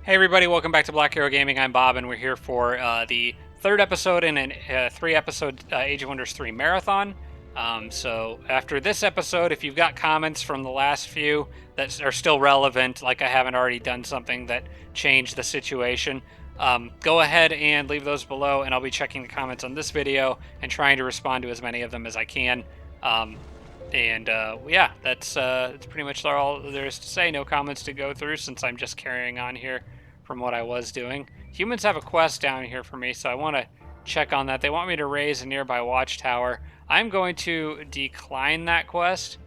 Hey everybody, welcome back to Black Arrow Gaming. I'm Bob, and we're here for the third episode in a three-episode Age of Wonders 3 marathon. So after this episode, if you've got comments from the last few that are still relevant, like I haven't already done something that changed the situation, go ahead and leave those below, and I'll be checking the comments on this video and trying to respond to as many of them as I can. Yeah, that's pretty much all there is to say. No comments to go through since I'm just carrying on here from what I was doing. Humans have a quest down here for me, so I want to check on that. They want me to raise a nearby watchtower. I'm going to decline that quest.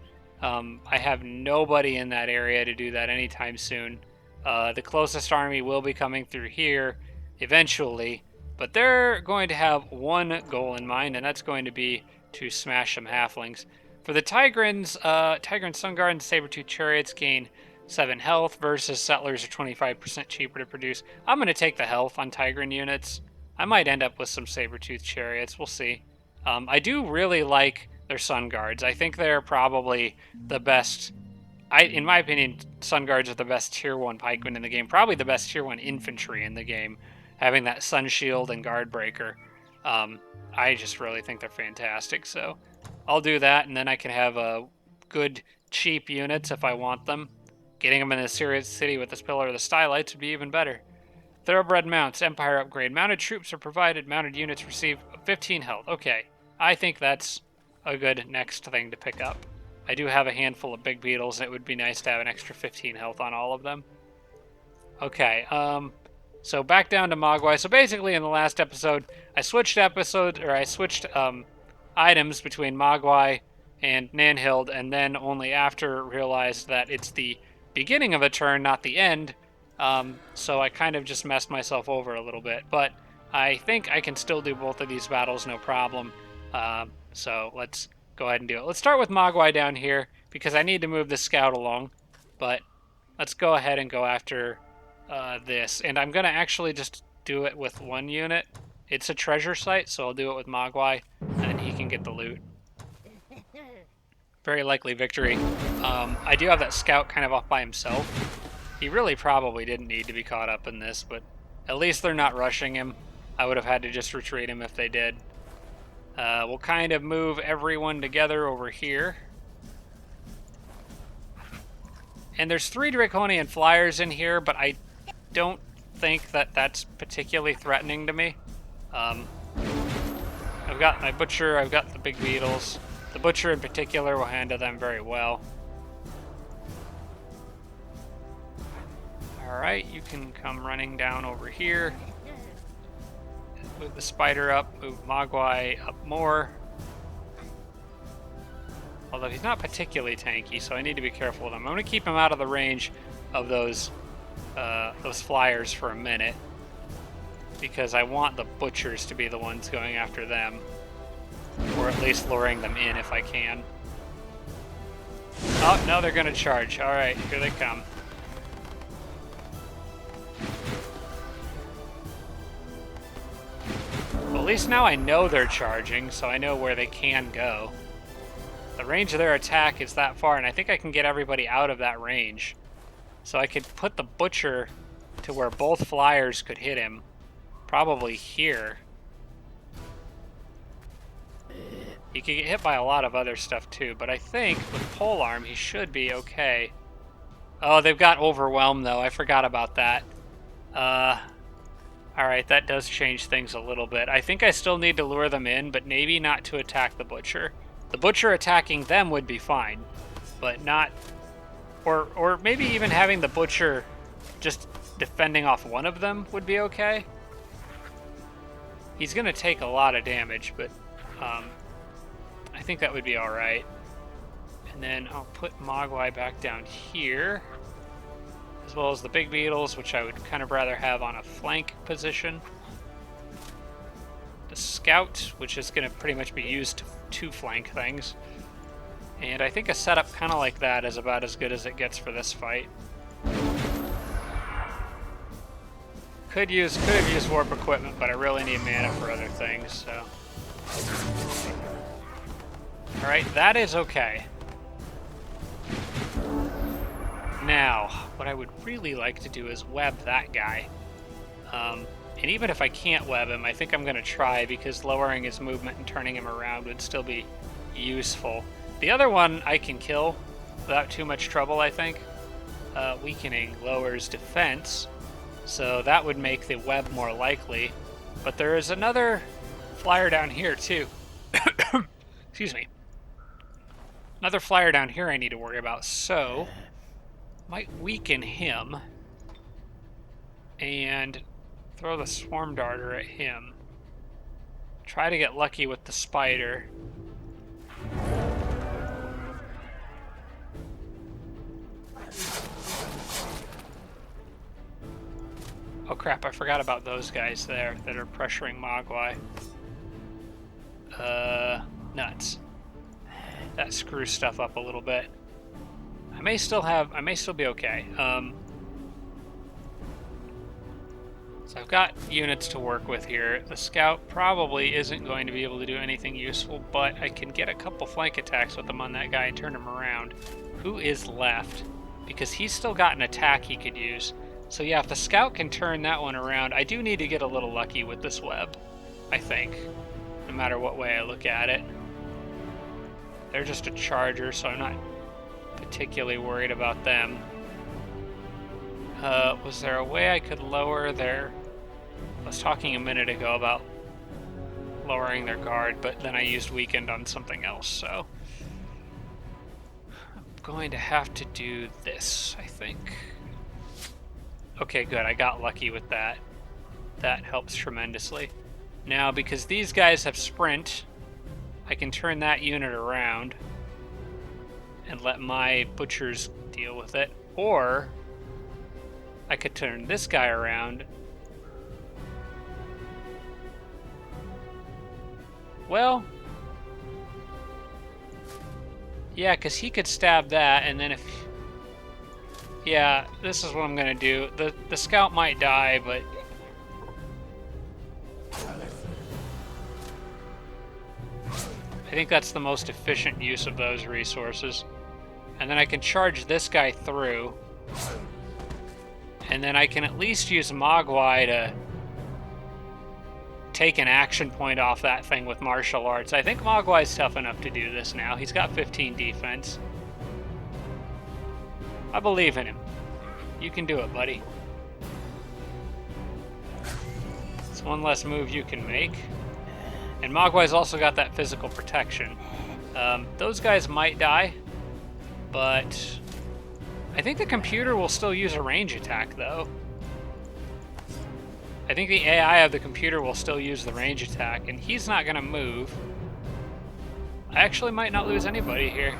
I have nobody in that area to do that anytime soon. The closest army will be coming through here eventually, but they're going to have one goal in mind, and that's going to be to smash some halflings. For the Tigrans, Tigran Sun Guard and Saber-Tooth Chariots gain 7 health versus Settlers are 25% cheaper to produce. I'm going to take the health on Tigran units. I might end up with some Saber-Tooth Chariots. We'll see. I do really like their Sun Guards. I think they're probably the best. In my opinion, Sun Guards are the best Tier 1 pikemen in the game. Probably the best Tier 1 infantry in the game. Having that Sun Shield and Guard Breaker. I just really think they're fantastic. So I'll do that, and then I can have good, cheap units if I want them. Getting them in the serious city with this Pillar of the Stylites would be even better. Thoroughbred mounts, Empire upgrade. Mounted troops are provided. Mounted units receive 15 health. Okay, I think that's a good next thing to pick up. I do have a handful of big beetles, and it would be nice to have an extra 15 health on all of them. Okay, so back down to Mogwai. So basically in the last episode, I switched items between Mogwai and Nanhild, and then only after realized that it's the beginning of a turn, not the end. So I kind of just messed myself over a little bit, but I think I can still do both of these battles no problem. So let's go ahead and do it. Let's start with Mogwai down here because I need to move the scout along, but let's go ahead and go after this. And I'm going to actually just do it with one unit. It's a treasure site, so I'll do it with Mogwai, and then he can get the loot. Very likely victory. I do have that scout kind of off by himself. He really probably didn't need to be caught up in this, but at least they're not rushing him. I would have had to just retreat him if they did. We'll kind of move everyone together over here. And there's 3 Draconian flyers in here, but I don't think that that's particularly threatening to me. I've got my butcher, I've got the big beetles. The butcher in particular will handle them very well. Alright, you can come running down over here. Move the spider up, move Mogwai up more. Although he's not particularly tanky, so I need to be careful with him. I'm going to keep him out of the range of those flyers for a minute, because I want the butchers to be the ones going after them, or at least luring them in if I can. Oh, no, they're going to charge. Alright, here they come. Well, at least now I know they're charging, so I know where they can go. The range of their attack is that far, and I think I can get everybody out of that range. So I could put the butcher to where both flyers could hit him. Probably here. He could get hit by a lot of other stuff too, but I think with polearm he should be okay. Oh, they've got overwhelmed though. I forgot about that. Alright, that does change things a little bit. I think I still need to lure them in, but maybe not to attack the butcher. The butcher attacking them would be fine, but not... Or maybe even having the butcher just defending off one of them would be okay. He's going to take a lot of damage, but I think that would be alright. And then I'll put Mogwai back down here, as well as the big beetles, which I would kind of rather have on a flank position. The scout, which is going to pretty much be used to flank things. And I think a setup kind of like that is about as good as it gets for this fight. Could have used warp equipment, but I really need mana for other things, so. Alright, that is okay. Now, what I would really like to do is web that guy. And even if I can't web him, I think I'm going to try, because lowering his movement and turning him around would still be useful. The other one I can kill without too much trouble, I think. Weakening lowers defense, so that would make the web more likely. But there is another flyer down here, too. Excuse me. Another flyer down here I need to worry about, so might weaken him and throw the swarm darter at him. Try to get lucky with the spider. Oh crap, I forgot about those guys there that are pressuring Mogwai. Nuts. That screws stuff up a little bit. I may still be okay. So I've got units to work with here. The scout probably isn't going to be able to do anything useful, but I can get a couple flank attacks with him on that guy and turn him around. Who is left? Because he's still got an attack he could use. So yeah, if the scout can turn that one around, I do need to get a little lucky with this web, I think, no matter what way I look at it. They're just a charger, so I'm not particularly worried about them. Was there a way I could lower their... I was talking a minute ago about lowering their guard, but then I used weakened on something else, so... I'm going to have to do this, I think. Okay, good. I got lucky with that. That helps tremendously. Now, because these guys have sprint, I can turn that unit around and let my butchers deal with it. Or I could turn this guy around. Well, yeah, because he could stab that, and then if... Yeah, this is what I'm going to do. The scout might die, but... I think that's the most efficient use of those resources. And then I can charge this guy through. And then I can at least use Mogwai to take an action point off that thing with martial arts. I think Mogwai's tough enough to do this now. He's got 15 defense. I believe in him. You can do it, buddy. It's one less move you can make. And Mogwai's also got that physical protection. Those guys might die, but I think the computer will still use a range attack, though. I think the AI of the computer will still use the range attack, and he's not going to move. I actually might not lose anybody here.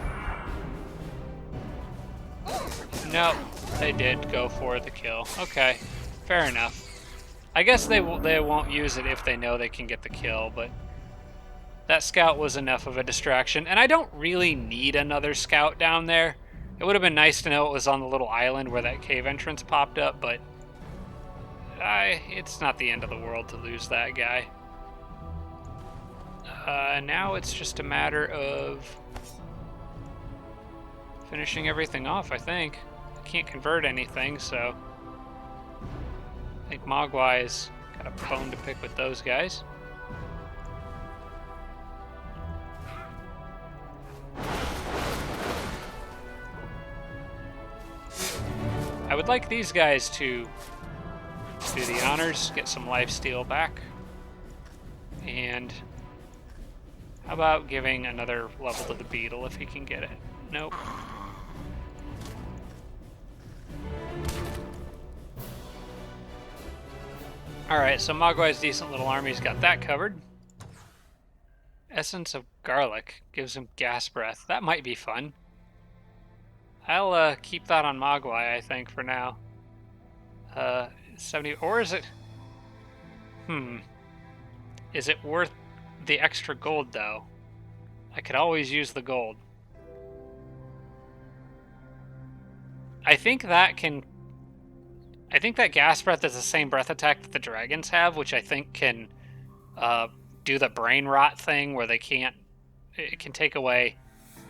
Nope, they did go for the kill. Okay, fair enough. I guess they won't use it if they know they can get the kill, but that scout was enough of a distraction. And I don't really need another scout down there. It would have been nice to know it was on the little island where that cave entrance popped up, but it's not the end of the world to lose that guy. Now it's just a matter of finishing everything off, I think. I can't convert anything, so I think Mogwai's got a bone to pick with those guys. I would like these guys to do the honors, get some lifesteal back. And how about giving another level to the beetle if he can get it? Nope. Alright, so Mogwai's decent little army's got that covered. Essence of garlic gives him gas breath. That might be fun. I'll keep that on Mogwai, I think, for now. 70, or is it... Is it worth the extra gold, though? I could always use the gold. I think that gas breath is the same breath attack that the dragons have, which I think can do the brain rot thing where they can't... It can take away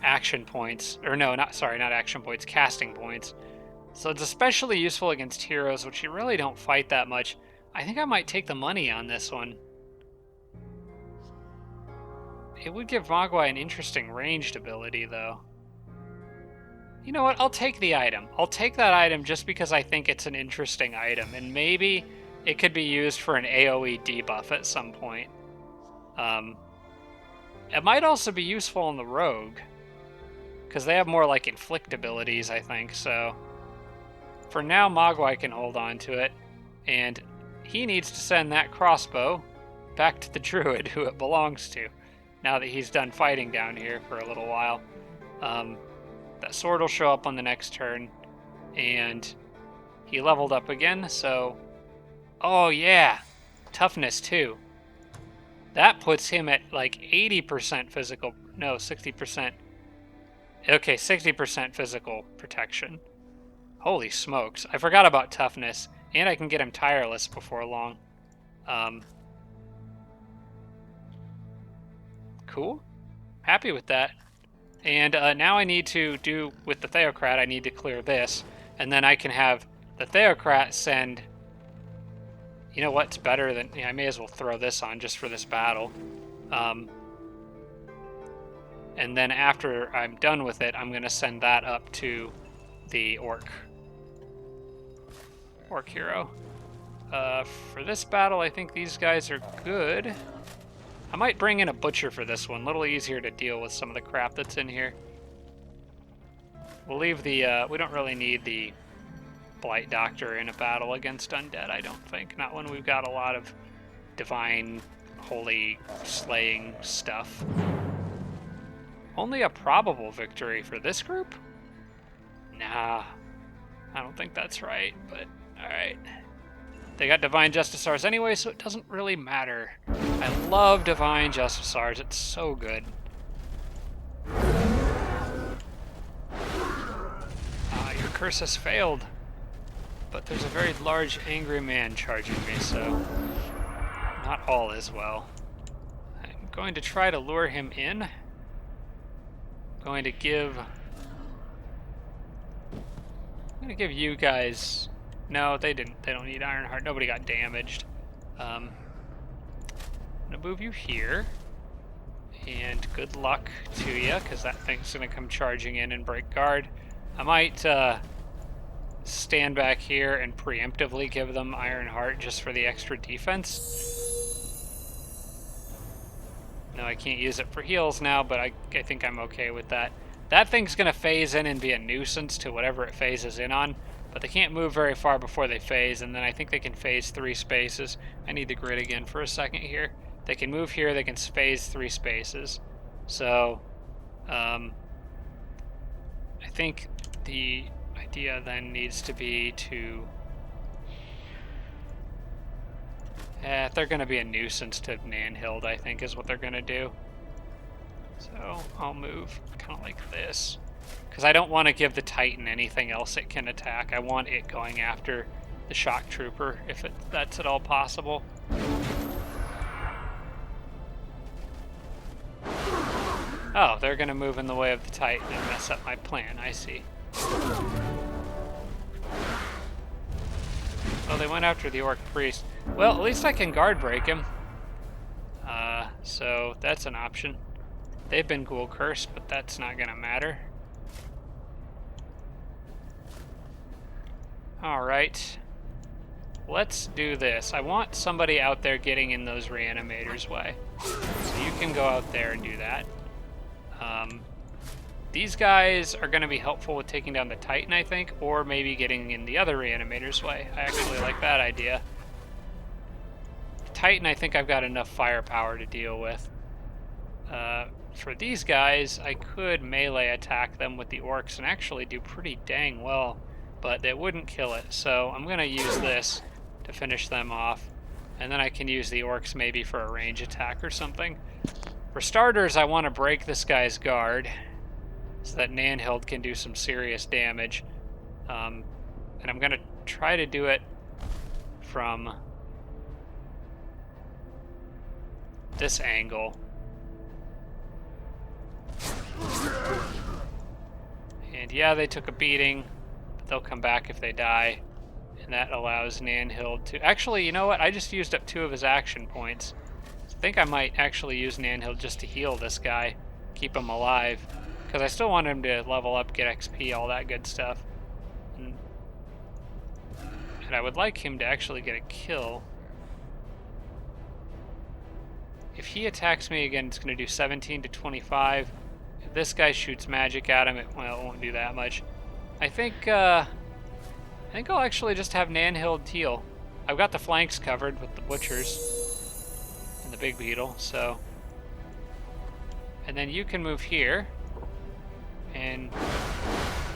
action points. Or no, not action points, casting points. So it's especially useful against heroes, which you really don't fight that much. I think I might take the money on this one. It would give Mogwai an interesting ranged ability, though. You know what? I'll take the item. I'll take that item just because I think it's an interesting item, and maybe it could be used for an AoE debuff at some point. It might also be useful on the rogue, because they have more like inflict abilities, I think, so... For now, Mogwai can hold on to it, and he needs to send that crossbow back to the druid who it belongs to, now that he's done fighting down here for a little while. That sword will show up on the next turn, and he leveled up again, so... Oh yeah! Toughness, too. That puts him at like 80% physical... No, 60%. Okay, 60% physical protection. Holy smokes. I forgot about toughness, and I can get him tireless before long. Cool. Happy with that. And now I need to do, with the Theocrat, I need to clear this, and then I can have the Theocrat send... You know what's better than... Yeah, I may as well throw this on just for this battle. And then after I'm done with it, I'm going to send that up to the Orc hero. For this battle, I think these guys are good. I might bring in a Butcher for this one. A little easier to deal with some of the crap that's in here. We'll leave the... we don't really need the Blight Doctor in a battle against Undead, I don't think. Not when we've got a lot of divine, holy, slaying stuff. Only a probable victory for this group? Nah, I don't think that's right, but alright. They got Divine Justicars anyway, so it doesn't really matter. I love Divine Justicars, it's so good. Your curse has failed. But there's a very large angry man charging me, so not all is well. I'm going to try to lure him in. I'm going to give you guys... No, they didn't. They don't need Ironheart. Nobody got damaged. I'm going to move you here. And good luck to you, because that thing's going to come charging in and break guard. I might stand back here and preemptively give them Ironheart just for the extra defense. No, I can't use it for heals now, but I think I'm okay with that. That thing's going to phase in and be a nuisance to whatever it phases in on, but they can't move very far before they phase, and then I think they can phase 3 spaces. I need the grid again for a second here. They can move here, they can phase 3 spaces. So, I think the idea then needs to be to... they're going to be a nuisance to Nanhild, I think, is what they're going to do. So I'll move kind of like this. Because I don't want to give the Titan anything else it can attack. I want it going after the Shock Trooper, if that's at all possible. Oh, they're going to move in the way of the Titan and mess up my plan, I see. Oh, they went after the Orc Priest. Well, at least I can guard break him. So that's an option. They've been ghoul cursed, but that's not going to matter. Alright. Let's do this. I want somebody out there getting in those reanimators' way. So you can go out there and do that. These guys are going to be helpful with taking down the Titan, I think, or maybe getting in the other reanimator's way. I actually like that idea. The Titan, I think I've got enough firepower to deal with. For these guys, I could melee attack them with the orcs and actually do pretty dang well, but they wouldn't kill it. So I'm going to use this to finish them off, and then I can use the orcs maybe for a range attack or something. For starters, I want to break this guy's guard so that Nanhild can do some serious damage. And I'm going to try to do it from this angle. And yeah, they took a beating, but they'll come back if they die. And that allows Nanhild to... Actually, you know what? I just used up 2 of his action points. So I think I might actually use Nanhild just to heal this guy. Keep him alive. Because I still want him to level up, get XP, all that good stuff. And I would like him to actually get a kill. If he attacks me again, it's going to do 17 to 25. If this guy shoots magic at him, it won't do that much. I think I'll actually just have Nanhild heal. I've got the flanks covered with the butchers and the big beetle, so... And then you can move here and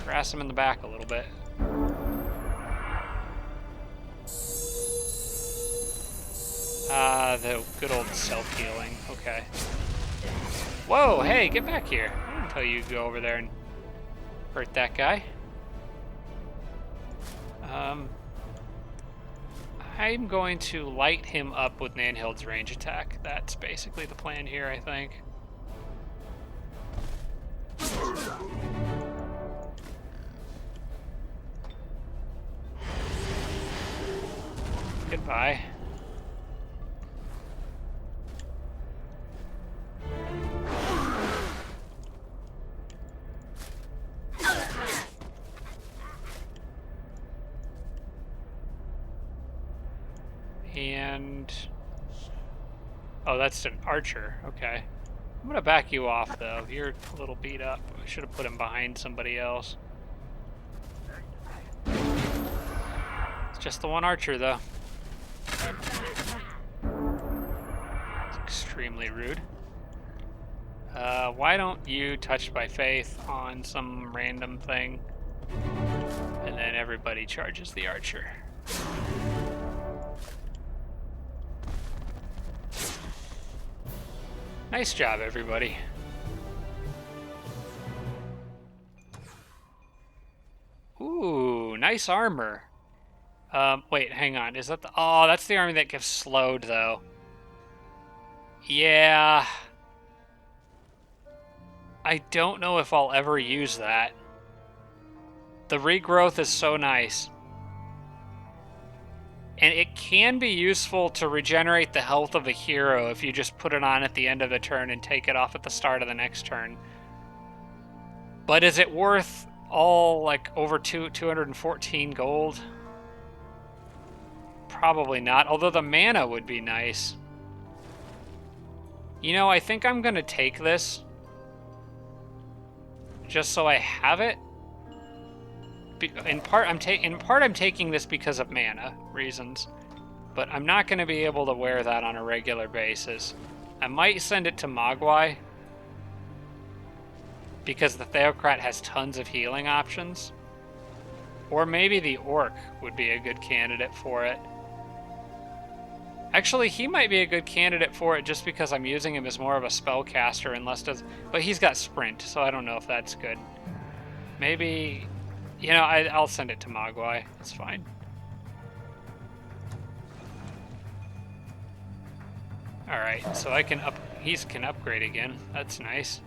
harass him in the back a little bit. The good old self-healing. Okay. Whoa, hey, get back here. I didn't tell you to go over there and hurt that guy. I'm going to light him up with Nanhild's range attack. That's basically the plan here, I think. Goodbye. And... oh, that's an archer. Okay. I'm gonna back you off, though. You're a little beat up. I should have put him behind somebody else. It's just the one archer, though. It's extremely rude. Why don't you touch by faith on some random thing? And then everybody charges the archer. Nice job, everybody. Ooh, nice armor. Wait, hang on. Is that the... oh, that's the army that gets slowed, though. Yeah. I don't know if I'll ever use that. The regrowth is so nice. And it can be useful to regenerate the health of a hero if you just put it on at the end of the turn and take it off at the start of the next turn. But is it worth all, like, over 214 gold? Probably not, although the mana would be nice. You know, I think I'm going to take this. Just so I have it. In part, I'm taking this because of mana reasons, but I'm not going to be able to wear that on a regular basis. I might send it to Mogwai because the Theocrat has tons of healing options, or maybe the Orc would be a good candidate for it. Actually, he might be a good candidate for it just because I'm using him as more of a spellcaster and less does, but he's got sprint, so I don't know if that's good. Maybe. You know, I'll send it to Mogwai. It's fine. Alright, so I can can upgrade again. That's nice.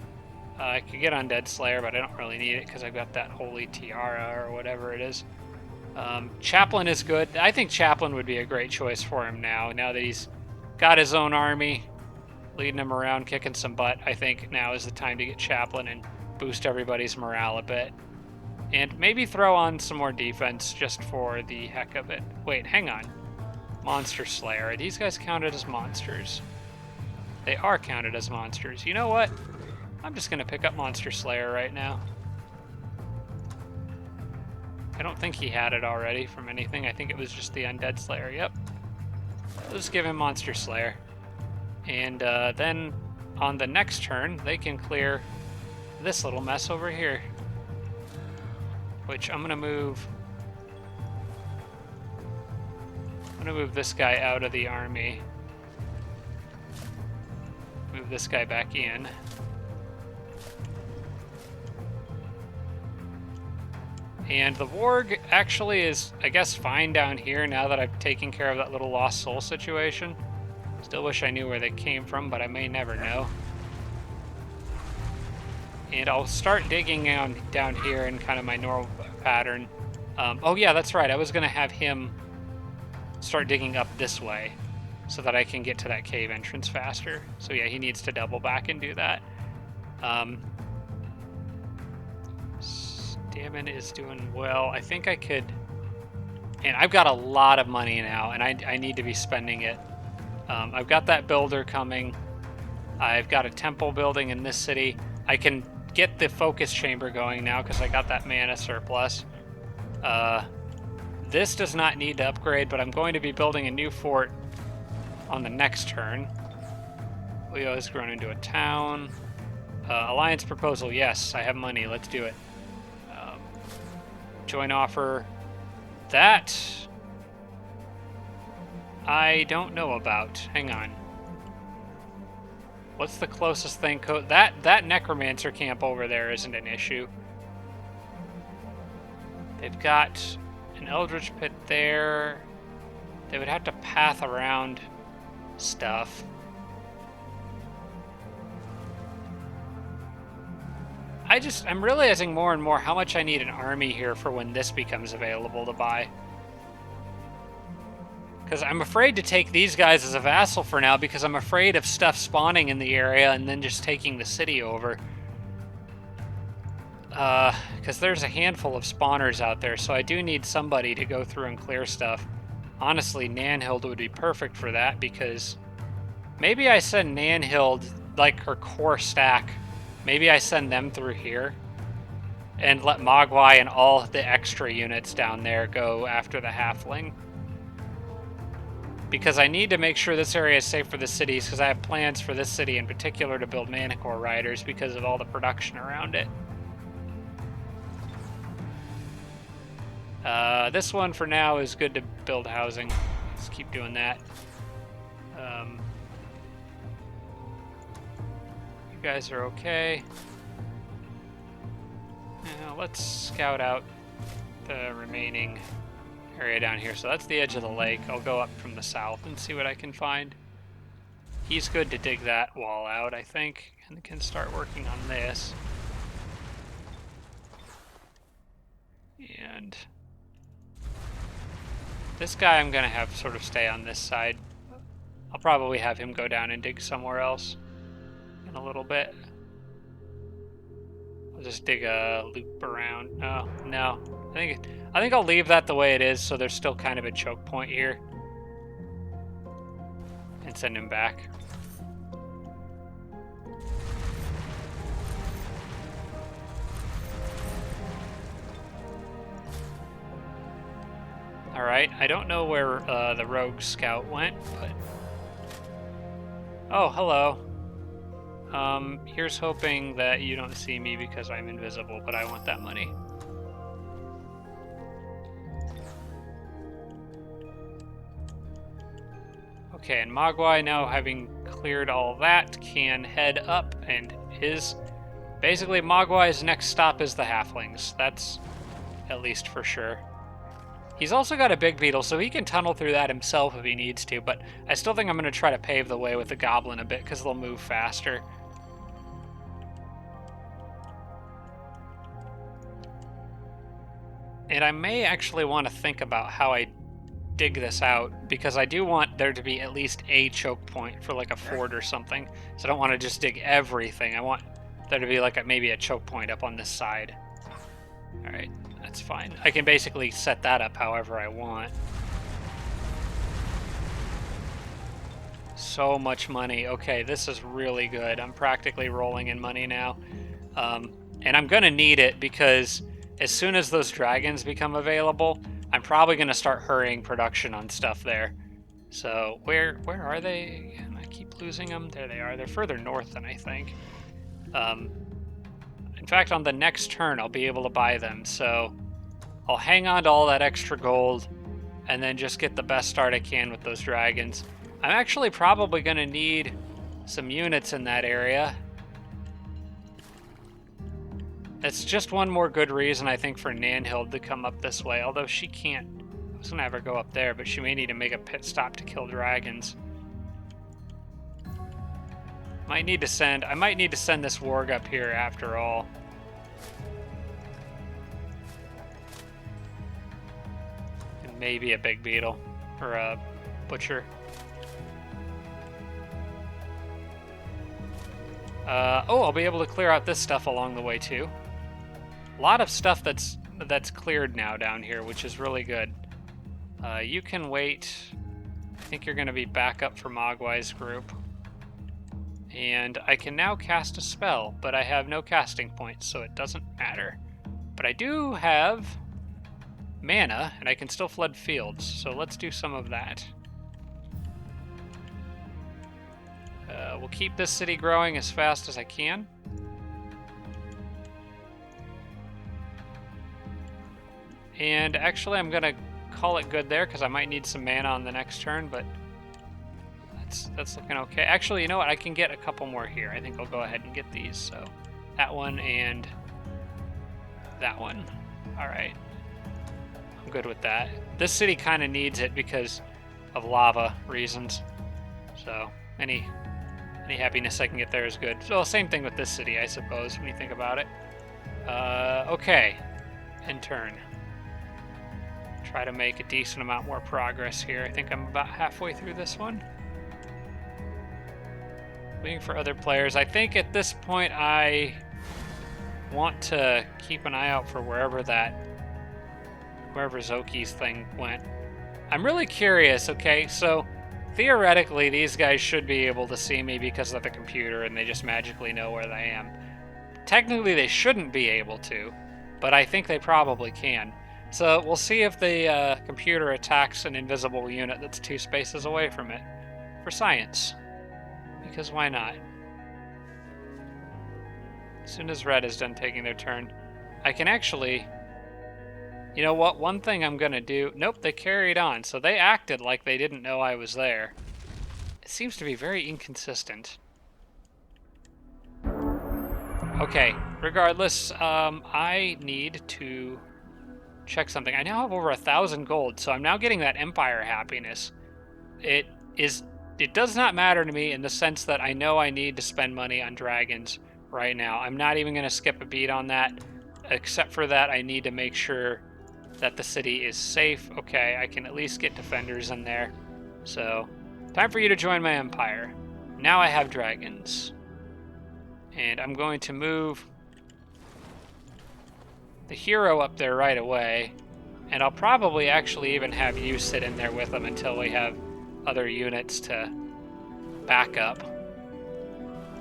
I could get Undead Slayer, but I don't really need it because I've got that Holy Tiara or whatever it is. Chaplain is good. I think Chaplain would be a great choice for him now that he's got his own army, leading him around, kicking some butt. I think now is the time to get Chaplain and boost everybody's morale a bit. And maybe throw on some more defense just for the heck of it. Wait, hang on. Monster Slayer. Are these guys counted as monsters? They are counted as monsters. You know what? I'm just going to pick up Monster Slayer right now. I don't think he had it already from anything. I think it was just the Undead Slayer. Yep. Let's give him Monster Slayer. And then on the next turn, they can clear this little mess over here. Which I'm gonna move this guy out of the army. Move this guy back in. And the Warg actually is, I guess, fine down here now that I've taken care of that little lost soul situation. Still wish I knew where they came from, but I may never know. And I'll start digging down here in kind of my normal pattern Oh yeah, that's right. I was gonna have him start digging up this way so that I can get to that cave entrance faster. So yeah, he needs to double back and do that. Stamina is doing well. I think I could... And I've got a lot of money now, and I need to be spending it. I've got that builder coming. I've got a temple building in this city. I can get the focus chamber going now because I got that mana surplus. This does not need to upgrade, but I'm going to be building a new fort on the next turn. Leo has grown into a town. Alliance proposal, yes, I have money. Let's do it. Joint offer. That I don't know about. Hang on. What's the closest thing? That necromancer camp over there isn't an issue. They've got an eldritch pit there. They would have to path around stuff. I'm realizing more and more how much I need an army here for when this becomes available to buy. Because I'm afraid to take these guys as a vassal for now because I'm afraid of stuff spawning in the area and then just taking the city over. Because there's a handful of spawners out there, so I do need somebody to go through and clear stuff. Honestly, Nanhild would be perfect for that because maybe I send Nanhild, like her core stack, maybe I send them through here and let Mogwai and all the extra units down there go after the halfling. Because I need to make sure this area is safe for the cities, because I have plans for this city in particular to build Manicore Riders because of all the production around it. This one for now is good to build housing. Let's keep doing that. You guys are okay. Now let's scout out the remaining area down here. So that's the edge of the lake. I'll go up from the south and see what I can find. He's good to dig that wall out, I think, and can start working on this. And this guy I'm gonna have sort of stay on this side. I'll probably have him go down and dig somewhere else in a little bit. I'll just dig a loop around. No. I think I'll leave that the way it is, so there's still kind of a choke point here. And send him back. Alright, I don't know where the rogue scout went, but... Oh, hello. Here's hoping that you don't see me because I'm invisible, but I want that money. Okay, and Mogwai, now having cleared all that, can head up, and basically Mogwai's next stop is the halflings. That's at least for sure. He's also got a big beetle, so he can tunnel through that himself if he needs to, but I still think I'm going to try to pave the way with the goblin a bit, because they'll move faster. And I may actually want to think about how I dig this out, because I do want there to be at least a choke point for like a fort or something. So I don't want to just dig everything. I want there to be like maybe a choke point up on this side. Alright, that's fine. I can basically set that up however I want. So much money. Okay, this is really good. I'm practically rolling in money now. And I'm gonna need it because as soon as those dragons become available, I'm probably going to start hurrying production on stuff there. So where are they again? I keep losing them. There they are. They're further north than I think. In fact, on the next turn, I'll be able to buy them. So I'll hang on to all that extra gold and then just get the best start I can with those dragons. I'm actually probably going to need some units in that area. It's just one more good reason, I think, for Nanhild to come up this way, although she can't. I was going to have her go up there, but she may need to make a pit stop to kill dragons. I might need to send this warg up here after all. maybe a big beetle or a butcher. Oh, I'll be able to clear out this stuff along the way too. A lot of stuff that's cleared now down here, which is really good. You can wait. I think you're going to be back up for Mogwai's group. And I can now cast a spell, but I have no casting points, so it doesn't matter. But I do have mana, and I can still flood fields, so let's do some of that. We'll keep this city growing as fast as I can. And actually, I'm going to call it good there, because I might need some mana on the next turn, but that's looking okay. Actually, you know what? I can get a couple more here. I think I'll go ahead and get these. So that one and that one. All right. I'm good with that. This city kind of needs it because of lava reasons. So any happiness I can get there is good. So same thing with this city, I suppose, when you think about it. Okay. End turn. Try to make a decent amount more progress here. I think I'm about halfway through this one. Waiting for other players. I think at this point I want to keep an eye out for wherever Zoki's thing went. I'm really curious, okay? So theoretically these guys should be able to see me because of the computer and they just magically know where I am. Technically they shouldn't be able to, but I think they probably can. So we'll see if the computer attacks an invisible unit that's 2 spaces away from it for science. Because why not? As soon as red is done taking their turn, I can actually... You know what? One thing I'm going to do... Nope, they carried on. So they acted like they didn't know I was there. It seems to be very inconsistent. Okay, regardless, I need to check something. I now have over 1,000 gold, so I'm now getting that Empire happiness. It does not matter to me in the sense that I know I need to spend money on dragons right now. I'm not even going to skip a beat on that, except for that I need to make sure that the city is safe. Okay, I can at least get defenders in there. So, time for you to join my empire. Now I have dragons. And I'm going to move the hero up there right away. And I'll probably actually even have you sit in there with them until we have other units to back up.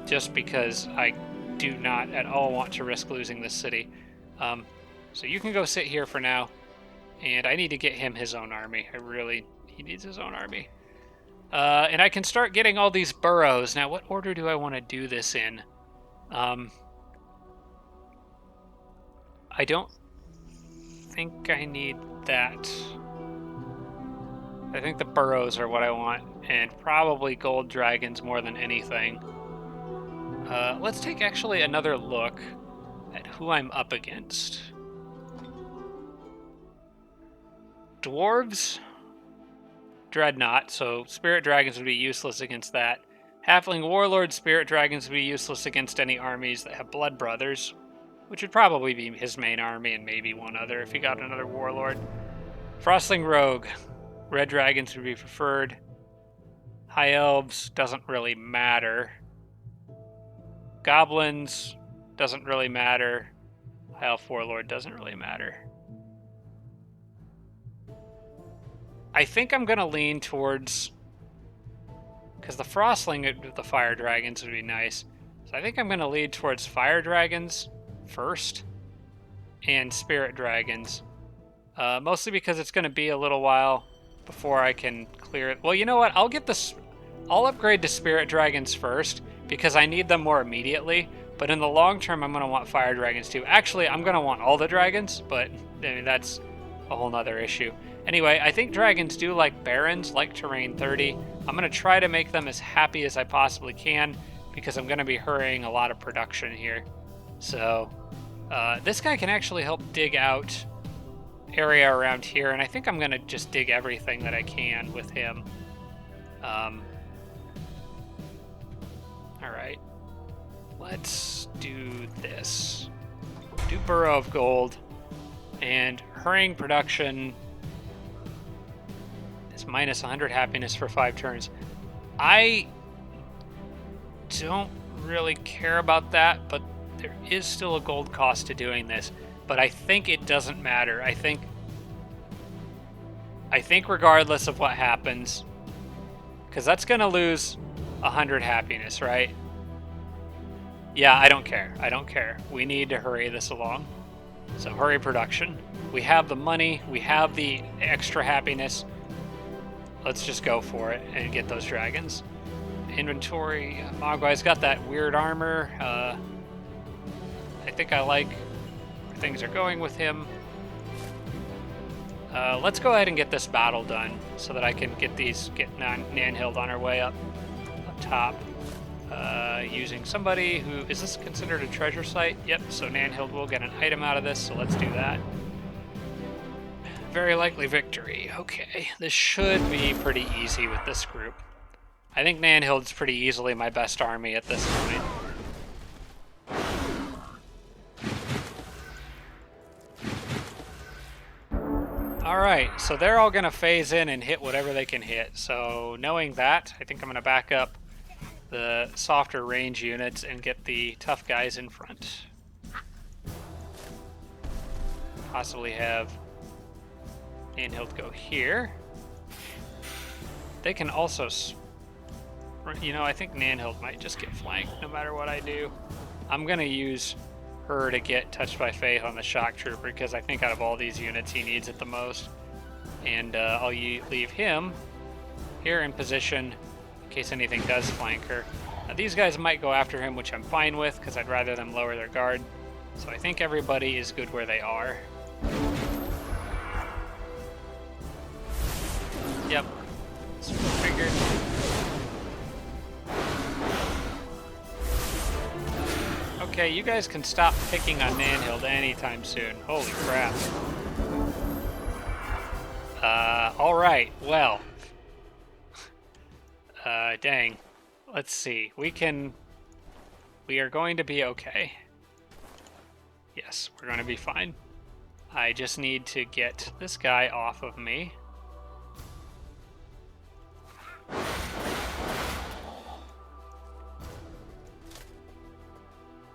Just because I do not at all want to risk losing this city. So you can go sit here for now. And I need to get him his own army. He needs his own army. And I can start getting all these boroughs. Now, what order do I want to do this in? I don't think I need that. I think the burrows are what I want, and probably gold dragons more than anything. Let's take actually another look at who I'm up against. Dwarves, Dreadnought, so spirit dragons would be useless against that. Halfling warlord, spirit dragons would be useless against any armies that have blood brothers, which would probably be his main army and maybe one other if he got another warlord. Frostling rogue, red dragons would be preferred. High elves, doesn't really matter. Goblins, doesn't really matter. High elf warlord, doesn't really matter. I think I'm going to lean towards... Because the Frostling with the Fire Dragons would be nice. So I think I'm going to lead towards Fire Dragons first. And Spirit Dragons. Mostly because it's going to be a little while before I can clear it. Well, you know what? I'll upgrade to Spirit Dragons first. Because I need them more immediately. But in the long term, I'm going to want Fire Dragons too. Actually, I'm going to want all the dragons. But I mean, that's a whole nother issue. Anyway, I think dragons do like barons, like terrain 30. I'm going to try to make them as happy as I possibly can because I'm going to be hurrying a lot of production here. So this guy can actually help dig out area around here, and I think I'm going to just dig everything that I can with him. All right, let's do this. Do Burrow of Gold, and hurrying production It's minus 100 happiness for 5 turns. I don't really care about that, but there is still a gold cost to doing this. But I think it doesn't matter. I think regardless of what happens, because that's going to lose 100 happiness, right? Yeah, I don't care. I don't care. We need to hurry this along. So hurry production. We have the money. We have the extra happiness. Let's just go for it and get those dragons. Inventory. Mogwai's got that weird armor. I think I like where things are going with him. Let's go ahead and get this battle done so that I can get Nanhild on her way up top. Using somebody who... Is this considered a treasure site? Yep, so Nanhild will get an item out of this, so let's do that. Very likely victory. Okay, this should be pretty easy with this group. I think Nanhild's pretty easily my best army at this point. Alright, so they're all going to phase in and hit whatever they can hit. So knowing that, I think I'm going to back up the softer range units and get the tough guys in front. Possibly have Nanhild go here. They can also... You know, I think Nanhild might just get flanked no matter what I do. I'm going to use her to get Touched by Faith on the Shock Trooper because I think out of all these units he needs it the most. And I'll leave him here in position in case anything does flank her. Now, these guys might go after him, which I'm fine with because I'd rather them lower their guard. So I think everybody is good where they are. Yep. That's what I figured. Okay, you guys can stop picking on Nanhild anytime soon. Holy crap. Alright, well. Dang. Let's see. We are going to be okay. Yes, we're going to be fine. I just need to get this guy off of me.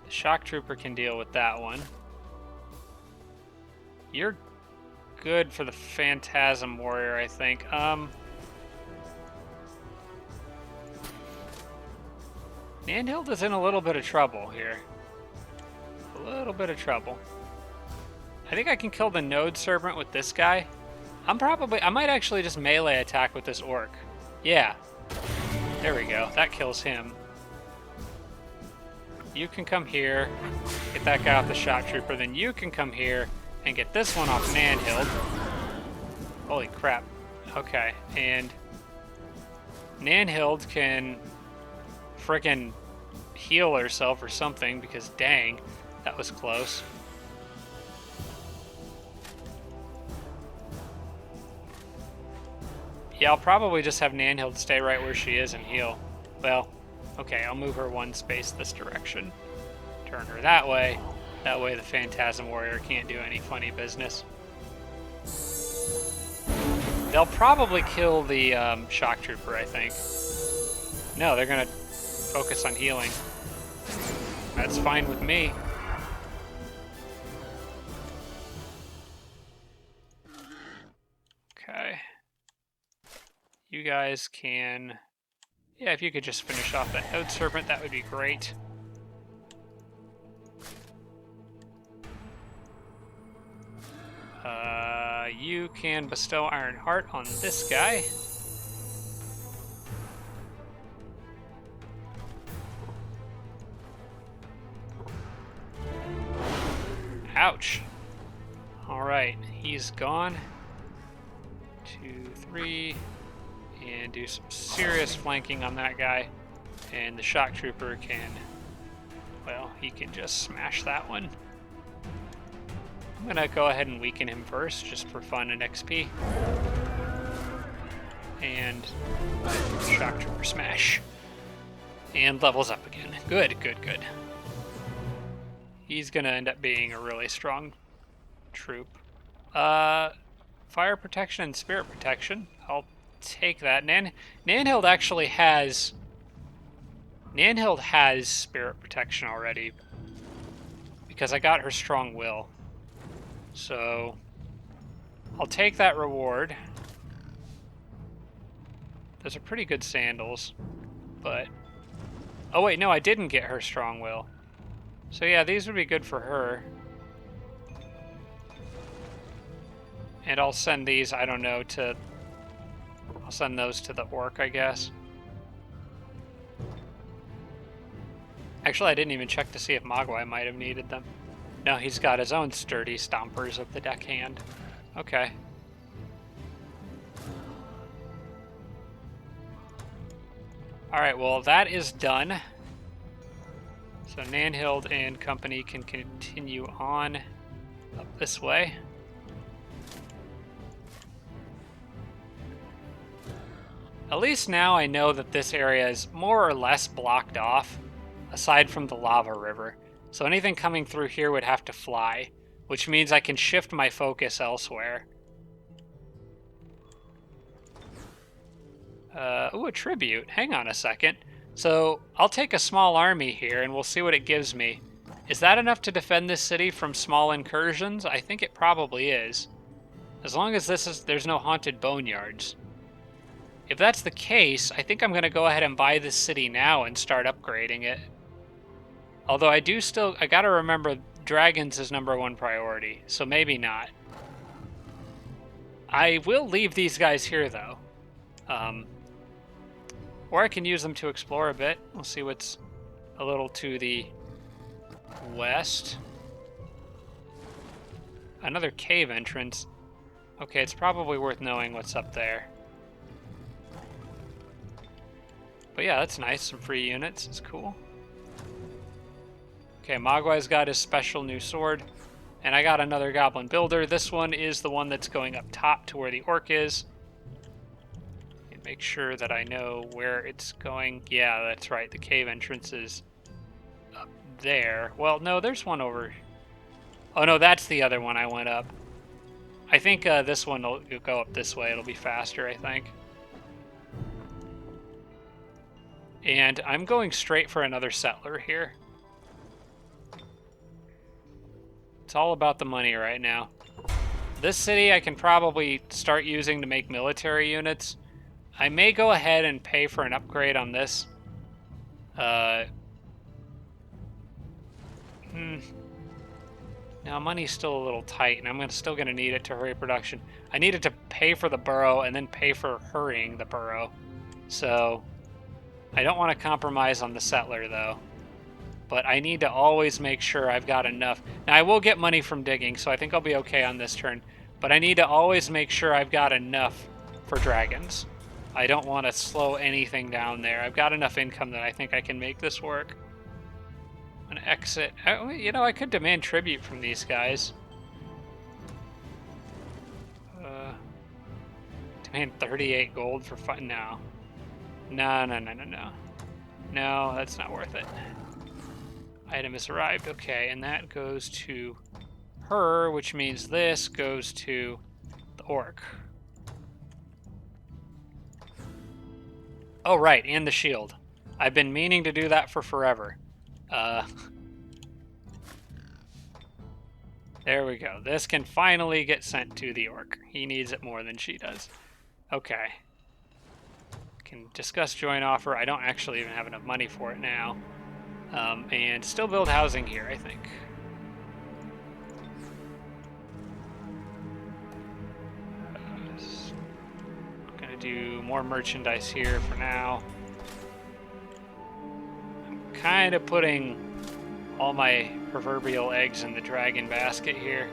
The Shock Trooper can deal with that one. You're good for the Phantasm Warrior, I think. Nanhild is in a little bit of trouble here. A little bit of trouble. I think I can kill the Node Serpent with this guy. I might actually just melee attack with this orc. Yeah. There we go. That kills him. You can come here, get that guy off the Shock Trooper, then you can come here and get this one off Nanhild. Holy crap. Okay, and Nanhild can frickin' heal herself or something because dang, that was close. Yeah, I'll probably just have Nanhild stay right where she is and heal. Well, okay, I'll move her one space this direction. Turn her that way. That way the Phantasm Warrior can't do any funny business. They'll probably kill the Shock Trooper, I think. No, they're going to focus on healing. That's fine with me. Okay. You guys can... Yeah, if you could just finish off that Node Serpent, that would be great. You can bestow Iron Heart on this guy. Ouch. Alright, he's gone. 2, 3... and do some serious flanking on that guy. And the Shock Trooper can, well, he can just smash that one. I'm gonna go ahead and weaken him first, just for fun and XP. And Shock Trooper smash. And levels up again. Good, good, good. He's gonna end up being a really strong troop. Fire protection and spirit protection. I'll take that. Nanhild actually has... Nanhild has spirit protection already, because I got her strong will. So I'll take that reward. Those are pretty good sandals, but... Oh wait, no, I didn't get her strong will. So yeah, these would be good for her. And I'll send these, I don't know, to... I'll send those to the orc, I guess. Actually, I didn't even check to see if Mogwai might have needed them. No, he's got his own sturdy stompers of the deckhand. Okay. Alright, well, that is done. So Nanhild and company can continue on up this way. At least now I know that this area is more or less blocked off, aside from the lava river. So anything coming through here would have to fly, which means I can shift my focus elsewhere. Ooh, a tribute. Hang on a second. So I'll take a small army here and we'll see what it gives me. Is that enough to defend this city from small incursions? I think it probably is. As long as there's no haunted boneyards. If that's the case, I think I'm going to go ahead and buy this city now and start upgrading it. Although I gotta remember dragons is #1 priority, so maybe not. I will leave these guys here though. Or I can use them to explore a bit. We'll see what's a little to the west. Another cave entrance. Okay, it's probably worth knowing what's up there. But yeah, that's nice. Some free units. It's cool. Okay, Mogwai's got his special new sword. And I got another goblin builder. This one is the one that's going up top to where the orc is. Make sure that I know where it's going. Yeah, that's right. The cave entrance is up there. Well, no, there's one over... Oh, no, that's the other one I went up. I think this one will go up this way. It'll be faster, I think. And I'm going straight for another settler here. It's all about the money right now. This city I can probably start using to make military units. I may go ahead and pay for an upgrade on this. Now, money's still a little tight, and I'm still going to need it to hurry production. I needed to pay for the burrow and then pay for hurrying the burrow. So, I don't want to compromise on the settler, though. But I need to always make sure I've got enough. Now, I will get money from digging, so I think I'll be okay on this turn. But I need to always make sure I've got enough for dragons. I don't want to slow anything down there. I've got enough income that I think I can make this work. I'm going to exit. You know, I could demand tribute from these guys. Demand 38 gold for fun. No. No. No, that's not worth it. Item has arrived. Okay, and that goes to her, which means this goes to the orc. Oh, right, and the shield. I've been meaning to do that for forever. There we go. This can finally get sent to the orc. He needs it more than she does. Okay. Can discuss joint offer. I don't actually even have enough money for it now. And still build housing here, I think. Gonna do more merchandise here for now. I'm kind of putting all my proverbial eggs in the dragon basket here.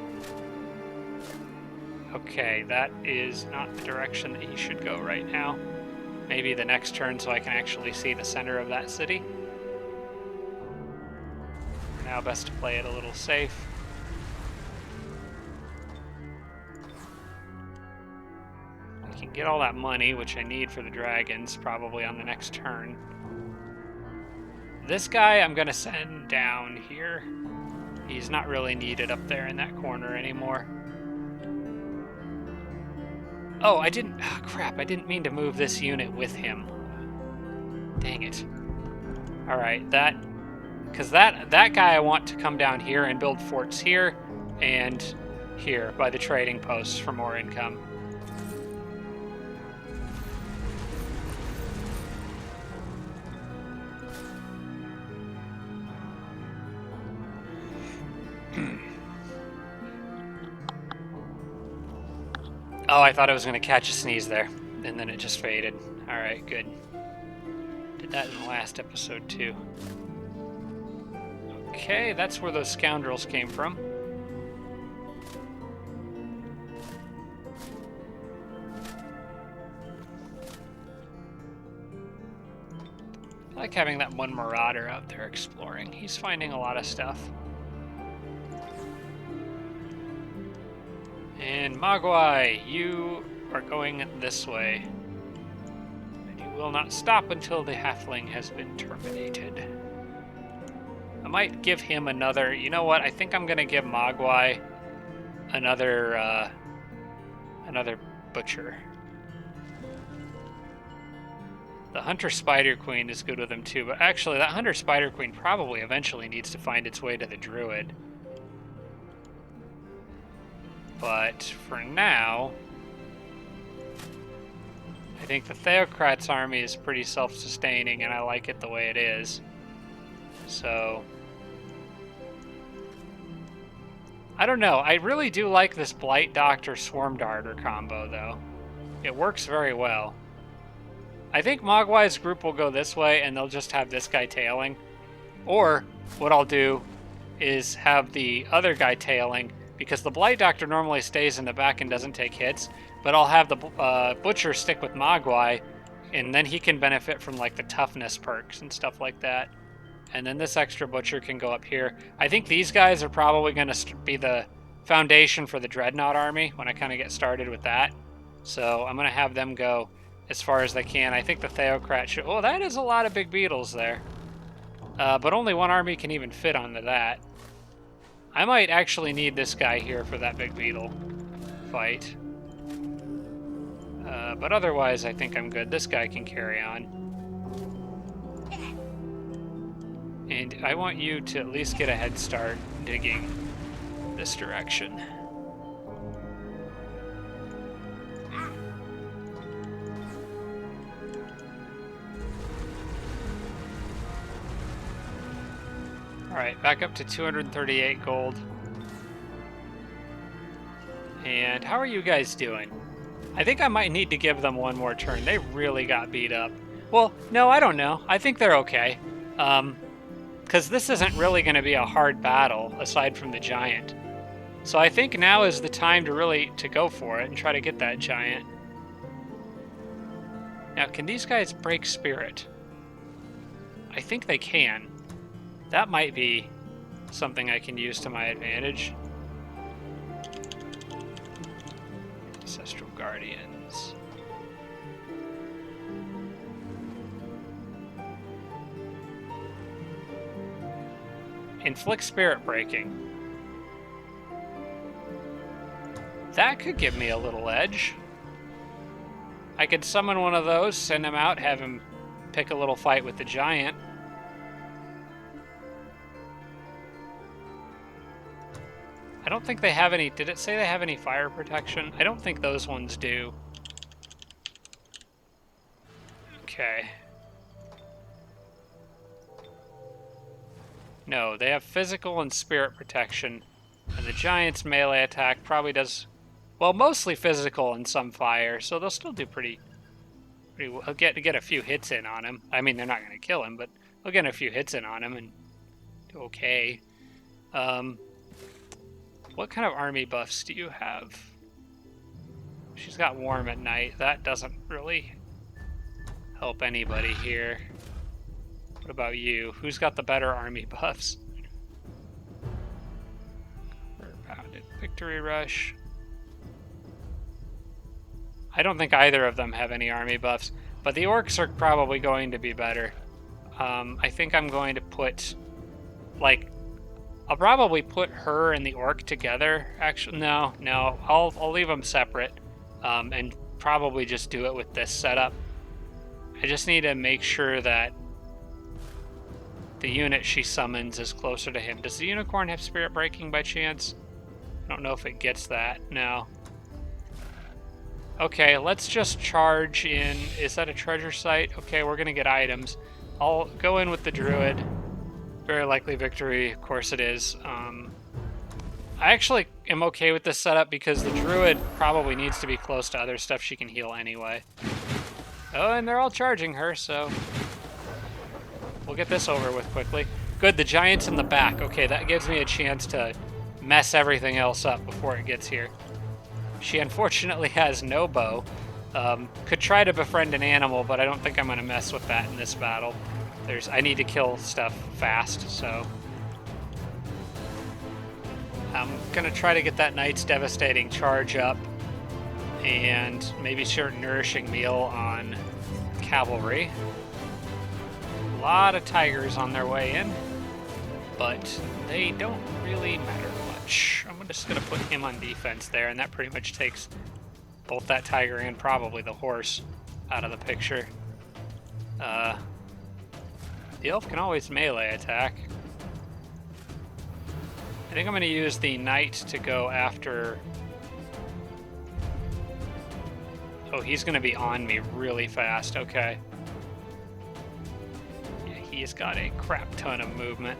Okay, that is not the direction that you should go right now. Maybe the next turn so I can actually see the center of that city. Now best to play it a little safe. I can get all that money, which I need for the dragons, probably on the next turn. This guy I'm going to send down here. He's not really needed up there in that corner anymore. Oh, I didn't... Oh, crap, I didn't mean to move this unit with him. Dang it. Alright, that... Because that guy I want to come down here and build forts here and here by the trading posts for more income. Oh, I thought I was going to catch a sneeze there, and then it just faded. Alright, good. Did that in the last episode, too. Okay, that's where those scoundrels came from. I like having that one marauder out there exploring. He's finding a lot of stuff. And Mogwai, you are going this way. And you will not stop until the halfling has been terminated. I might give him another... You know what? I think I'm going to give Mogwai another butcher. The Hunter Spider Queen is good with him too, but actually that Hunter Spider Queen probably eventually needs to find its way to the Druid. But for now, I think the Theocrat's army is pretty self-sustaining, and I like it the way it is. So, I don't know. I really do like this Blight Doctor Swarm Darter combo, though. It works very well. I think Mogwai's group will go this way, and they'll just have this guy tailing. Or, what I'll do is have the other guy tailing, because the Blight Doctor normally stays in the back and doesn't take hits, but I'll have the Butcher stick with Mogwai, and then he can benefit from like the toughness perks and stuff like that. And then this extra Butcher can go up here. I think these guys are probably going to be the foundation for the Dreadnought army when I kind of get started with that. So I'm going to have them go as far as they can. I think the Theocrat should... Oh, that is a lot of big beetles there. But only one army can even fit onto that. I might actually need this guy here for that big beetle fight. But otherwise, I think I'm good. This guy can carry on. And I want you to at least get a head start digging this direction. Alright, back up to 238 gold. And how are you guys doing? I think I might need to give them one more turn. They really got beat up. Well, no, I don't know. I think they're okay. Because this isn't really going to be a hard battle, aside from the giant. So I think now is the time to really go for it and try to get that giant. Now, can these guys break spirit? I think they can. That might be something I can use to my advantage. Ancestral Guardians. Inflict Spirit Breaking. That could give me a little edge. I could summon one of those, send him out, have him pick a little fight with the giant. I don't think they have any... Did it say they have any fire protection? I don't think those ones do. Okay. No, they have physical and spirit protection. And the giant's melee attack probably does... Well, mostly physical and some fire, so they'll still do pretty well. Get a few hits in on him. I mean, they're not going to kill him, but they'll get a few hits in on him and do okay. What kind of army buffs do you have? She's got Warm at Night. That doesn't really help anybody here. What about you? Who's got the better army buffs? Pounded Victory Rush. I don't think either of them have any army buffs, but the orcs are probably going to be better. I think I'm going to put, like, I'll probably put her and the orc together. Actually, no, I'll leave them separate, and probably just do it with this setup. I just need to make sure that the unit she summons is closer to him. Does the unicorn have spirit breaking by chance? I don't know if it gets that. No. Okay, let's just charge in. Is that a treasure site? Okay, we're going to get items. I'll go in with the druid. Very likely victory. Of course it is. I actually am okay with this setup because the druid probably needs to be close to other stuff she can heal anyway. Oh, and they're all charging her, so we'll get this over with quickly. Good, the giant's in the back. Okay, that gives me a chance to mess everything else up before it gets here. She unfortunately has no bow. Could try to befriend an animal, but I don't think I'm going to mess with that in this battle. I need to kill stuff fast, so I'm going to try to get that knight's devastating charge up and maybe share a nourishing meal on cavalry. A lot of tigers on their way in, but they don't really matter much. I'm just going to put him on defense there, and that pretty much takes both that tiger and probably the horse out of the picture. The elf can always melee attack. I think I'm going to use the knight to go after... Oh, he's going to be on me really fast. Okay. Yeah, he's got a crap ton of movement.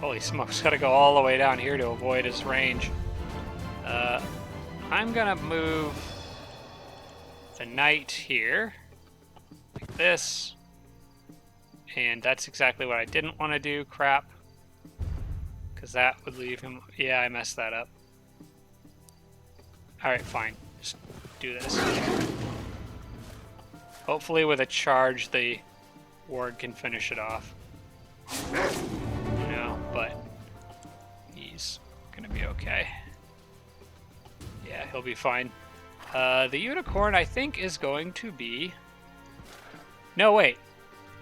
Holy smokes, gotta go all the way down here to avoid his range. I'm gonna move the knight here, like this, and that's exactly what I didn't want to do, crap, because that would leave him, yeah, I messed that up. Alright, fine, just do this. Hopefully with a charge the ward can finish it off. But he's gonna be okay. Yeah, he'll be fine. The unicorn, I think, is going to be... No, wait.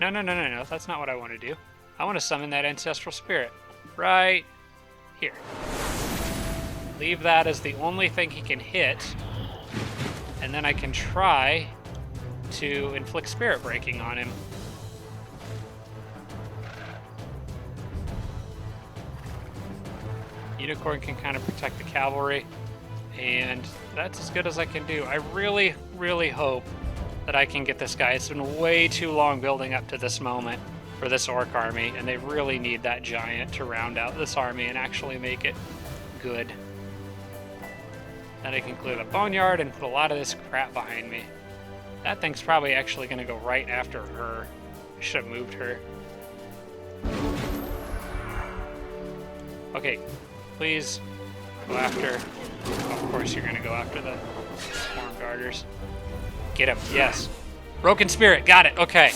No, that's not what I want to do. I want to summon that ancestral spirit. Right here. Leave that as the only thing he can hit. And then I can try to inflict spirit breaking on him. Unicorn can kind of protect the cavalry, and that's as good as I can do. I really, really hope that I can get this guy. It's been way too long building up to this moment for this orc army, and they really need that giant to round out this army and actually make it good. Then I can clear the boneyard and put a lot of this crap behind me. That thing's probably actually going to go right after her. I should have moved her. Okay. Please go after... Of course you're going to go after the Storm Darters. Get him. Yes. Broken Spirit. Got it. Okay.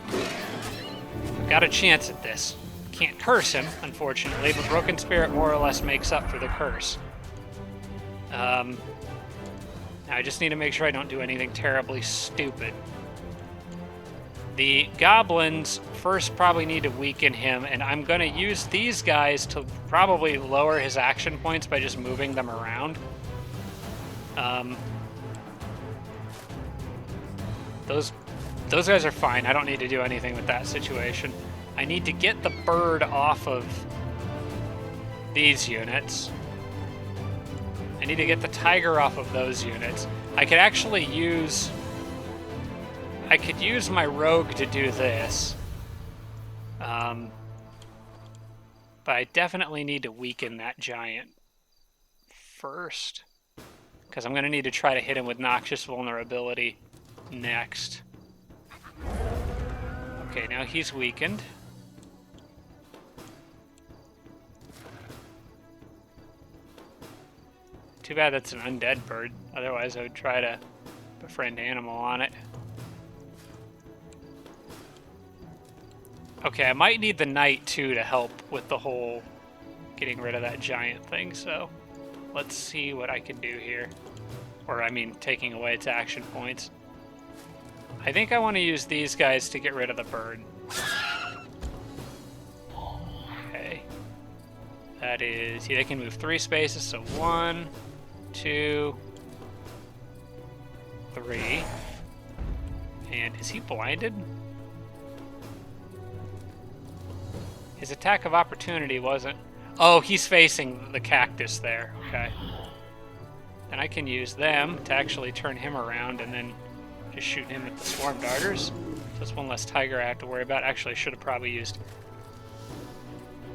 I've got a chance at this. Can't curse him, unfortunately, but Broken Spirit more or less makes up for the curse. Now I just need to make sure I don't do anything terribly stupid. The goblins first probably need to weaken him, and I'm going to use these guys to probably lower his action points by just moving them around. Those guys are fine. I don't need to do anything with that situation. I need to get the bird off of these units. I need to get the tiger off of those units. I could actually use... I could use my rogue to do this. But I definitely need to weaken that giant first. Because I'm going to need to try to hit him with Noxious Vulnerability next. Okay, now he's weakened. Too bad that's an undead bird. Otherwise I would try to befriend animal on it. Okay, I might need the knight, too, to help with the whole getting rid of that giant thing, so let's see what I can do here. Or, I mean, taking away its action points. I think I want to use these guys to get rid of the bird. Okay. That is... they can move 3 spaces, so 1, 2, 3. And is he blinded? His attack of opportunity wasn't... Oh, he's facing the cactus there. Okay. And I can use them to actually turn him around and then just shoot him with the swarm darters. So that's one less tiger I have to worry about. Actually, I should have probably used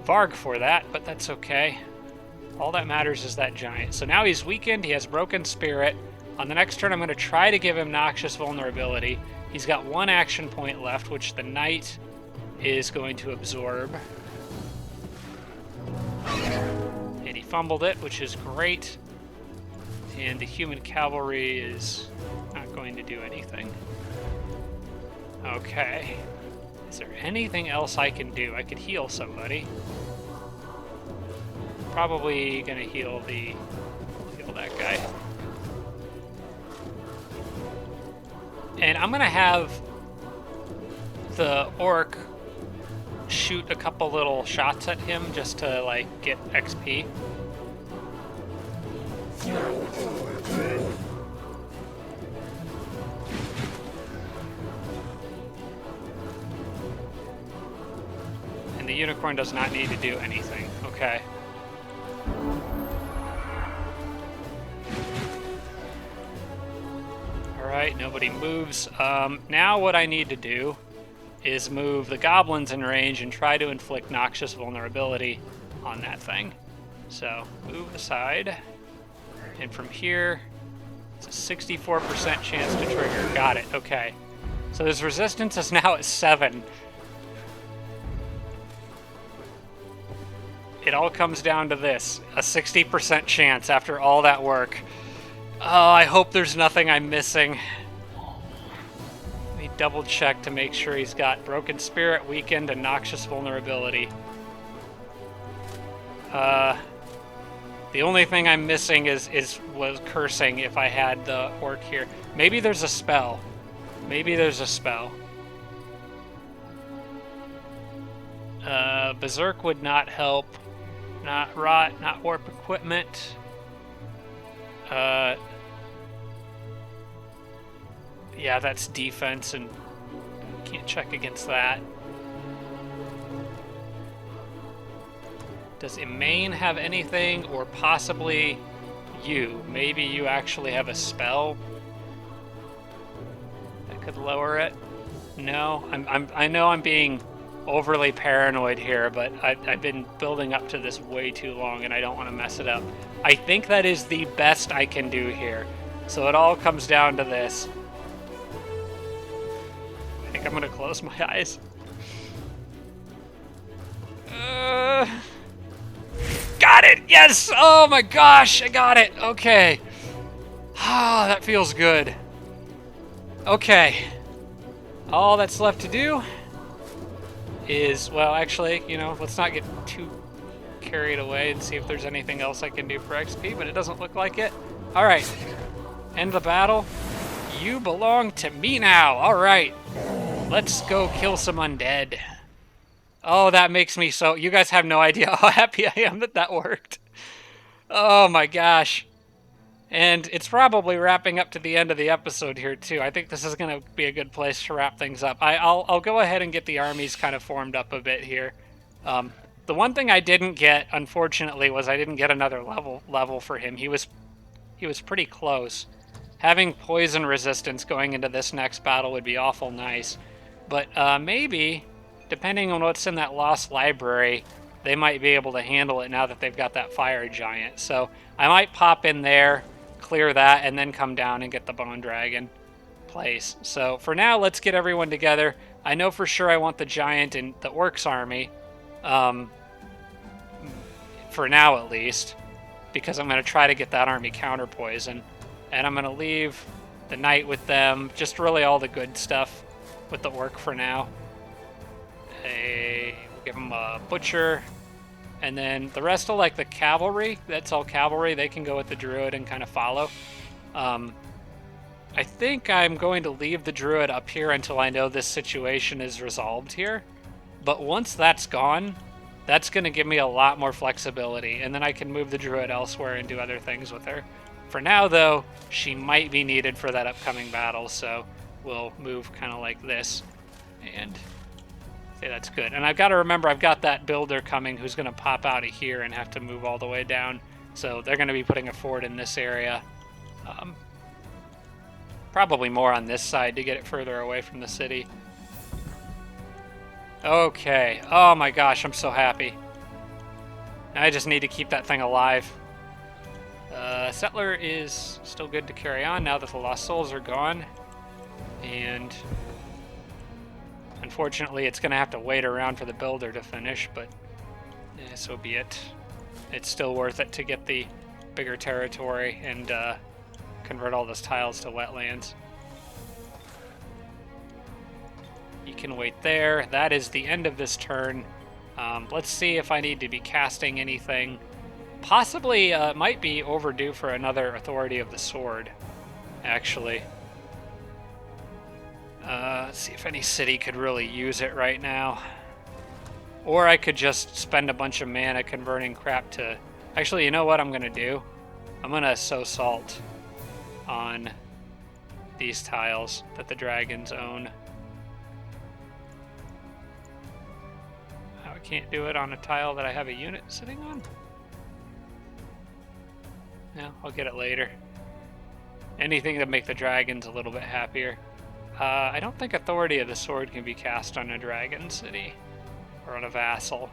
Varg for that, but that's okay. All that matters is that giant. So now he's weakened. He has broken spirit. On the next turn, I'm going to try to give him noxious vulnerability. He's got 1 action point left, which the knight is going to absorb. And he fumbled it, which is great. And the human cavalry is not going to do anything. Okay. Is there anything else I can do? I could heal somebody. Probably gonna heal that guy. And I'm gonna have the orc shoot a couple little shots at him just to like get XP. And the unicorn does not need to do anything. Okay. Alright, nobody moves. Now what I need to do is move the goblins in range and try to inflict noxious vulnerability on that thing. So, move aside. And from here, it's a 64% chance to trigger. Got it, okay. So his resistance is now at 7. It all comes down to this. A 60% chance after all that work. Oh, I hope there's nothing I'm missing. Let me double check to make sure he's got Broken Spirit, Weakened, and Noxious Vulnerability. The only thing I'm missing was Cursing if I had the orc here. Maybe there's a spell. Maybe there's a spell. Berserk would not help. Not Rot, not Warp Equipment. Yeah, that's defense, and can't check against that. Does Imane have anything, or possibly you? Maybe you actually have a spell that could lower it. No, I know I'm being overly paranoid here, but I've been building up to this way too long, and I don't want to mess it up. I think that is the best I can do here. So it all comes down to this. I think I'm going to close my eyes. Got it! Yes! Oh my gosh, I got it! Okay. Ah, that feels good. Okay. All that's left to do is, well, actually, you know, let's not get too carried away and see if there's anything else I can do for XP, but it doesn't look like it. All right. End the battle. You belong to me now. All right. Let's go kill some undead. Oh, that makes me so... You guys have no idea how happy I am that that worked. Oh my gosh. And it's probably wrapping up to the end of the episode here, too. I think this is going to be a good place to wrap things up. I'll go ahead and get the armies kind of formed up a bit here. The one thing I didn't get, unfortunately, was I didn't get another level for him. He was pretty close. Having poison resistance going into this next battle would be awful nice. But maybe, depending on what's in that lost library, they might be able to handle it now that they've got that fire giant. So I might pop in there, clear that, and then come down and get the bone dragon place. So for now, let's get everyone together. I know for sure I want the giant in the orcs army, for now at least, because I'm going to try to get that army counter poison. And I'm going to leave the knight with them, just really all the good stuff with the orc for now. We'll give him a butcher. And then the rest of, like, the cavalry, that's all cavalry. They can go with the druid and kind of follow. I think I'm going to leave the druid up here until I know this situation is resolved here. But once that's gone, that's going to give me a lot more flexibility, and then I can move the druid elsewhere and do other things with her. For now, though, she might be needed for that upcoming battle, so we'll move kind of like this. And okay, that's good. And I've got to remember I've got that builder coming who's going to pop out of here and have to move all the way down. So they're going to be putting a fort in this area. Probably more on this side to get it further away from the city. Okay. Oh my gosh, I'm so happy. I just need to keep that thing alive. Settler is still good to carry on now that the Lost Souls are gone. And unfortunately, it's going to have to wait around for the builder to finish, but so be it. It's still worth it to get the bigger territory and convert all those tiles to wetlands. You can wait there. That is the end of this turn. Let's see if I need to be casting anything. Possibly might be overdue for another Authority of the Sword, actually. Let's see if any city could really use it right now. Or I could just spend a bunch of mana converting crap to... Actually, you know what I'm going to do? I'm going to sow salt on these tiles that the dragons own. I can't do it on a tile that I have a unit sitting on? No, I'll get it later. Anything to make the dragons a little bit happier. I don't think Authority of the Sword can be cast on a dragon city or on a vassal.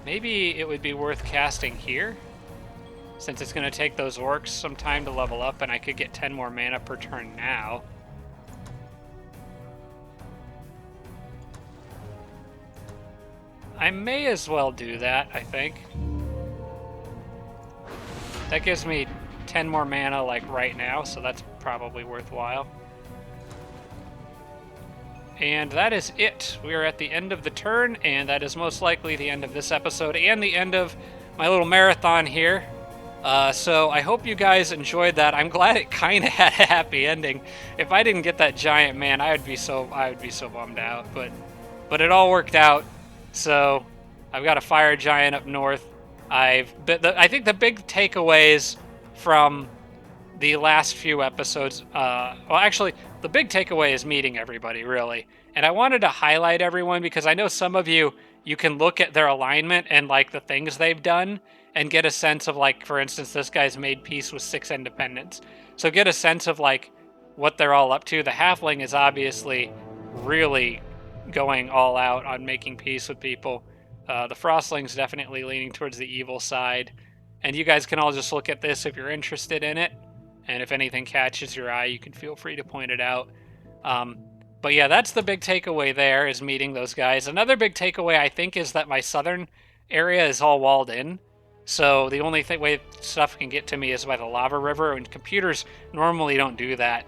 Maybe it would be worth casting here, since it's going to take those orcs some time to level up, and I could get 10 more mana per turn now. I may as well do that, I think. That gives me 10 more mana, like, right now, so that's probably worthwhile. And that is it. We are at the end of the turn, and that is most likely the end of this episode and the end of my little marathon here. So I hope you guys enjoyed that. I'm glad it kind of had a happy ending. If I didn't get that giant man, I would be so bummed out. But it all worked out. So I've got a fire giant up north. I think the big takeaways from the last few episodes, well, actually, the big takeaway is meeting everybody, really. And I wanted to highlight everyone because I know some of you can look at their alignment and, like, the things they've done and get a sense of, like, for instance, this guy's made peace with 6 independents. So get a sense of, like, what they're all up to. The halfling is obviously really going all out on making peace with people. The frostling's definitely leaning towards the evil side. And you guys can all just look at this if you're interested in it. And if anything catches your eye, you can feel free to point it out. But yeah, that's the big takeaway there, is meeting those guys. Another big takeaway, I think, is that my southern area is all walled in. So the only way stuff can get to me is by the lava river, and computers normally don't do that.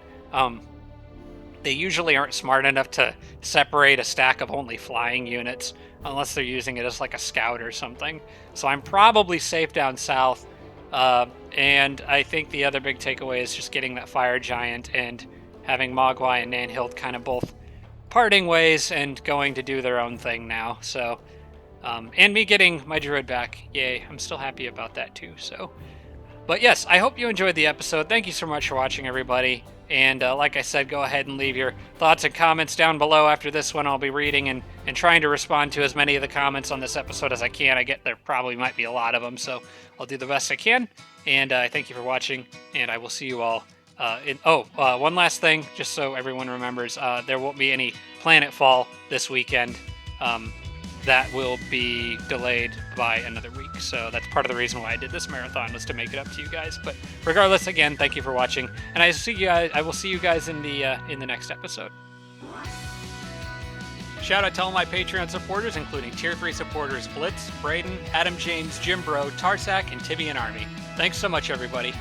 They usually aren't smart enough to separate a stack of only flying units unless they're using it as like a scout or something. So I'm probably safe down south. And I think the other big takeaway is just getting that fire giant and having Mogwai and Nanhild kind of both parting ways and going to do their own thing now. So, and me getting my druid back. Yay, I'm still happy about that too. So, but yes, I hope you enjoyed the episode. Thank you so much for watching, everybody. And like I said, go ahead and leave your thoughts and comments down below after this one. I'll be reading and trying to respond to as many of the comments on this episode as I can. I get there probably might be a lot of them, so I'll do the best I can. And I thank you for watching, and I will see you all one last thing, just so everyone remembers, there won't be any Planetfall this weekend. That will be delayed by another week. So that's part of the reason why I did this marathon, was to make it up to you guys. But regardless, again, thank you for watching, and I will see you guys in the next episode. Shout out to all my Patreon supporters, including Tier 3 supporters Blitz, Braden, Adam James, Jim Bro, Tarsak, and Tibby and Army. Thanks so much, everybody.